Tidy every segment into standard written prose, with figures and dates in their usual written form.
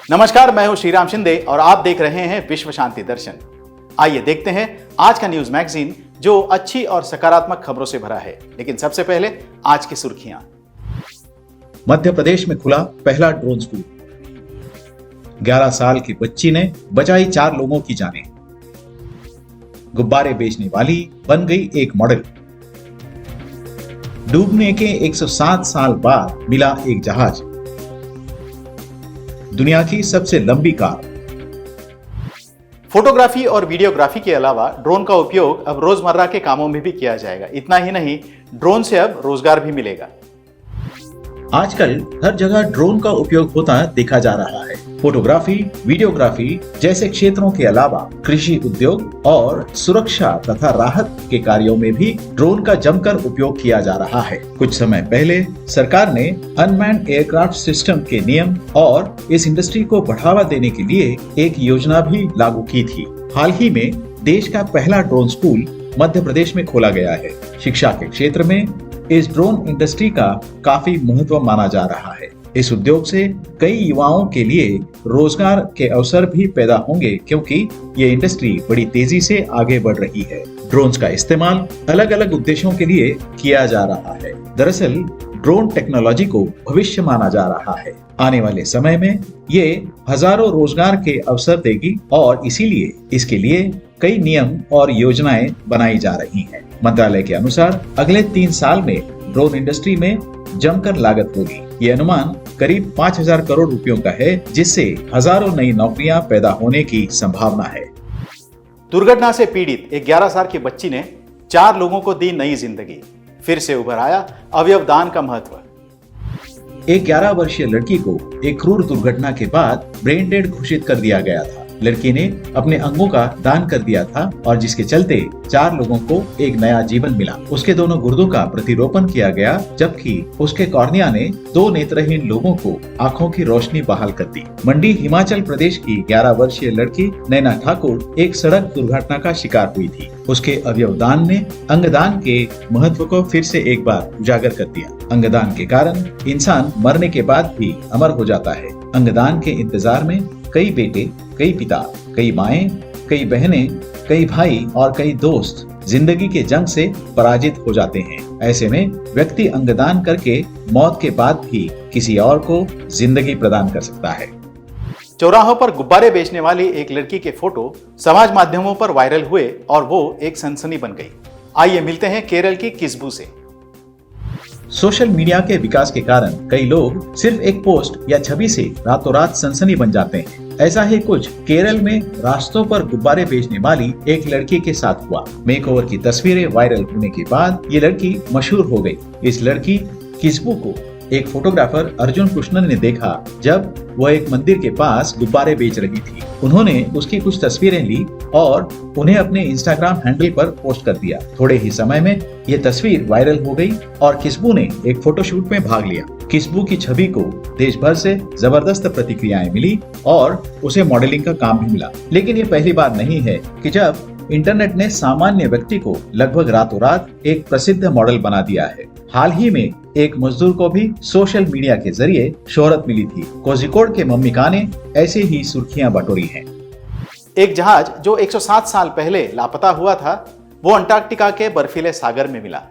नमस्कार, मैं हूं श्रीराम शिंदे और आप देख रहे हैं विश्व शांति दर्शन। आइए देखते हैं आज का न्यूज मैगजीन जो अच्छी और सकारात्मक खबरों से भरा है। लेकिन सबसे पहले आज की सुर्खियां। मध्य प्रदेश में खुला पहला ड्रोन स्कूल। 11 साल की बच्ची ने बचाई 4 लोगों की जानें। गुब्बारे बेचने वाली बन गई एक मॉडल। डूबने के 107 साल बाद मिला एक जहाज। दुनिया की सबसे लंबी कार। फोटोग्राफी और वीडियोग्राफी के अलावा ड्रोन का उपयोग अब रोजमर्रा के कामों में भी किया जाएगा। इतना ही नहीं, ड्रोन से अब रोजगार भी मिलेगा। आजकल हर जगह ड्रोन का उपयोग होता देखा जा रहा है। फोटोग्राफी, वीडियोग्राफी जैसे क्षेत्रों के अलावा कृषि उद्योग और सुरक्षा तथा राहत के कार्यों में भी ड्रोन का जमकर उपयोग किया जा रहा है। कुछ समय पहले सरकार ने अनमैन्ड एयरक्राफ्ट सिस्टम के नियम और इस इंडस्ट्री को बढ़ावा देने के लिए एक योजना भी लागू की थी। हाल ही में देश का पहला ड्रोन स्कूल मध्य प्रदेश में खोला गया है। शिक्षा के क्षेत्र में इस ड्रोन इंडस्ट्री का काफी महत्व माना जा रहा है। इस उद्योग से कई युवाओं के लिए रोजगार के अवसर भी पैदा होंगे, क्योंकि ये इंडस्ट्री बड़ी तेजी से आगे बढ़ रही है। ड्रोन्स का इस्तेमाल अलग अलग उद्देश्यों के लिए किया जा रहा है। दरअसल ड्रोन टेक्नोलॉजी को भविष्य माना जा रहा है। आने वाले समय में ये हजारों रोजगार के अवसर देगी और इसीलिए इसके लिए कई नियम और योजनाएं बनाई जा रही हैं। मंत्रालय के अनुसार अगले 3 साल में ड्रोन इंडस्ट्री में जमकर लागत होगी। ये अनुमान करीब 5,000 करोड़ रुपयों का है, जिससे हजारों नई नौकरियां पैदा होने की संभावना है। दुर्घटना से पीड़ित एक 11 साल की बच्ची ने 4 लोगों को दी नई जिंदगी। फिर से उभर आया अवयव दान का महत्व। एक 11 वर्षीय लड़की को एक क्रूर दुर्घटना के बाद ब्रेन डेड घोषित कर दिया गया था। लड़की ने अपने अंगों का दान कर दिया था और जिसके चलते 4 लोगों को एक नया जीवन मिला। उसके दोनों गुर्दों का प्रतिरोपण किया गया, जबकि उसके कॉर्निया ने 2 नेत्रहीन लोगों को आंखों की रोशनी बहाल कर दी। मंडी हिमाचल प्रदेश की 11 वर्षीय लड़की नैना ठाकुर एक सड़क दुर्घटना का शिकार हुई थी। उसके अवयव दान ने अंगदान के महत्व को फिर से एक बार उजागर कर दिया। अंगदान के कारण इंसान मरने के बाद भी अमर हो जाता है। अंगदान के इंतजार में कई बेटे, कई पिता, कई माएं, कई बहनें, कई भाई और कई दोस्त जिंदगी के जंग से पराजित हो जाते हैं। ऐसे में व्यक्ति अंगदान करके मौत के बाद भी किसी और को जिंदगी प्रदान कर सकता है। चौराहों पर गुब्बारे बेचने वाली एक लड़की के फोटो समाज माध्यमों पर वायरल हुए और वो एक सनसनी बन गई। आइए मिलते हैं केरल की किस्बू से। सोशल मीडिया के विकास के कारण कई लोग सिर्फ एक पोस्ट या छवि से रातों रात सनसनी बन जाते हैं। ऐसा ही कुछ केरल में रास्तों पर गुब्बारे बेचने वाली एक लड़की के साथ हुआ। मेकओवर की तस्वीरें वायरल होने के बाद ये लड़की मशहूर हो गई। इस लड़की किस्बू को एक फोटोग्राफर अर्जुन कृष्णन ने देखा जब वह एक मंदिर के पास गुब्बारे बेच रही थी। उन्होंने उसकी कुछ तस्वीरें ली और उन्हें अपने इंस्टाग्राम हैंडल पर पोस्ट कर दिया। थोड़े ही समय में ये तस्वीर वायरल हो गई और किस्बू ने एक फोटोशूट में भाग लिया। किस्बू की छवि को देश भर से जबरदस्त प्रतिक्रियाएं मिली और उसे मॉडलिंग का काम भी मिला। लेकिन ये पहली बार नहीं है कि जब इंटरनेट ने सामान्य व्यक्ति को लगभग रातों रात एक प्रसिद्ध मॉडल बना दिया है। हाल ही में एक मजदूर को भी सोशल मीडिया के जरिए शोहरत मिली थी। कोझिकोड के मम्मिका ने ऐसे ही सुर्खियां बटोरी हैं। एक जहाज जो 107 साल पहले लापता हुआ था, वो अंटार्कटिका के बर्फीले सागर में मिला।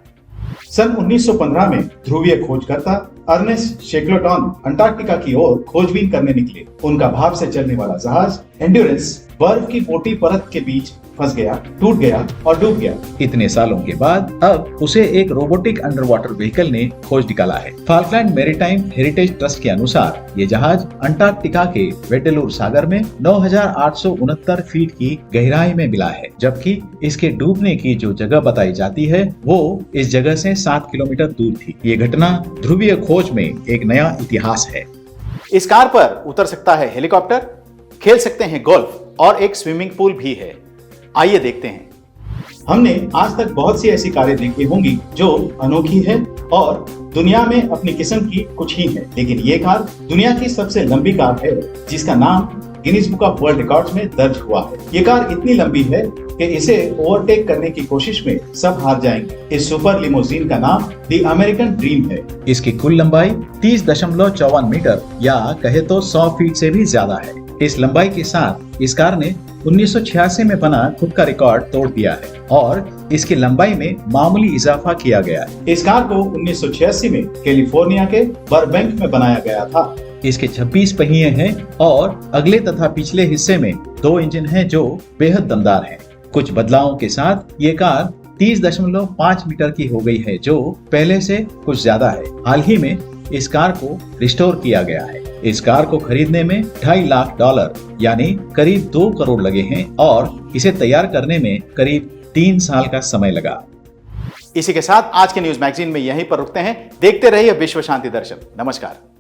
सन 1915 में ध्रुवीय खोजकर्ता अर्नेस्ट शेकलटन अंटार्कटिका की ओर खोजबीन करने निकले। उनका भाप से चलने वाला जहाज एंड्योरेंस बर्फ की मोटी परत के बीच फंस गया, टूट गया और डूब गया। इतने सालों के बाद अब उसे एक रोबोटिक अंडर वाटर व्हीकल ने खोज निकाला है। फाल्कलैंड मैरीटाइम हेरिटेज ट्रस्ट के अनुसार ये जहाज अंटार्कटिका के वेटेलूर सागर में 9,869 फीट की गहराई में मिला है, जबकि इसके डूबने की जो जगह बताई जाती है वो इस जगह से 7 किलोमीटर दूर थी। ये घटना ध्रुवीय खोज में एक नया इतिहास है। इस कार पर उतर सकता है हेलीकॉप्टर, खेल सकते हैं गोल्फ और एक स्विमिंग पूल भी है। आइए देखते हैं। हमने आज तक बहुत सी ऐसी कारें देखी होंगी जो अनोखी है और दुनिया में अपनी किस्म की कुछ ही है, लेकिन ये कार दुनिया की सबसे लंबी कार है जिसका नाम Guinness book of world records में दर्ज हुआ है। ये कार इतनी लंबी है कि इसे ओवरटेक करने की कोशिश में सब हार जाएंगे। इस सुपर लिमोजीन का नाम द अमेरिकन ड्रीम है। इसकी कुल लंबाई 30.54 मीटर या कहे तो 100 फीट से भी ज्यादा है। इस लंबाई के साथ इस कार ने 1986 में बना खुद का रिकॉर्ड तोड़ दिया है और इसकी लंबाई में मामूली इजाफा किया गया है। इस कार को 1986 में कैलिफोर्निया के बर्बैंक में बनाया गया था। इसके 26 पहिए हैं और अगले तथा पिछले हिस्से में 2 इंजन हैं जो बेहद दमदार हैं। कुछ बदलावों के साथ ये कार 30.5 मीटर की हो गई है जो पहले से कुछ ज्यादा है। हाल ही में इस कार को रिस्टोर किया गया है। इस कार को खरीदने में $2.5 लाख यानी करीब 2 करोड़ लगे हैं और इसे तैयार करने में करीब 3 साल का समय लगा। इसी के साथ आज के न्यूज मैगजीन में यहीं पर रुकते हैं। देखते रहिए विश्व शांति दर्शन। नमस्कार।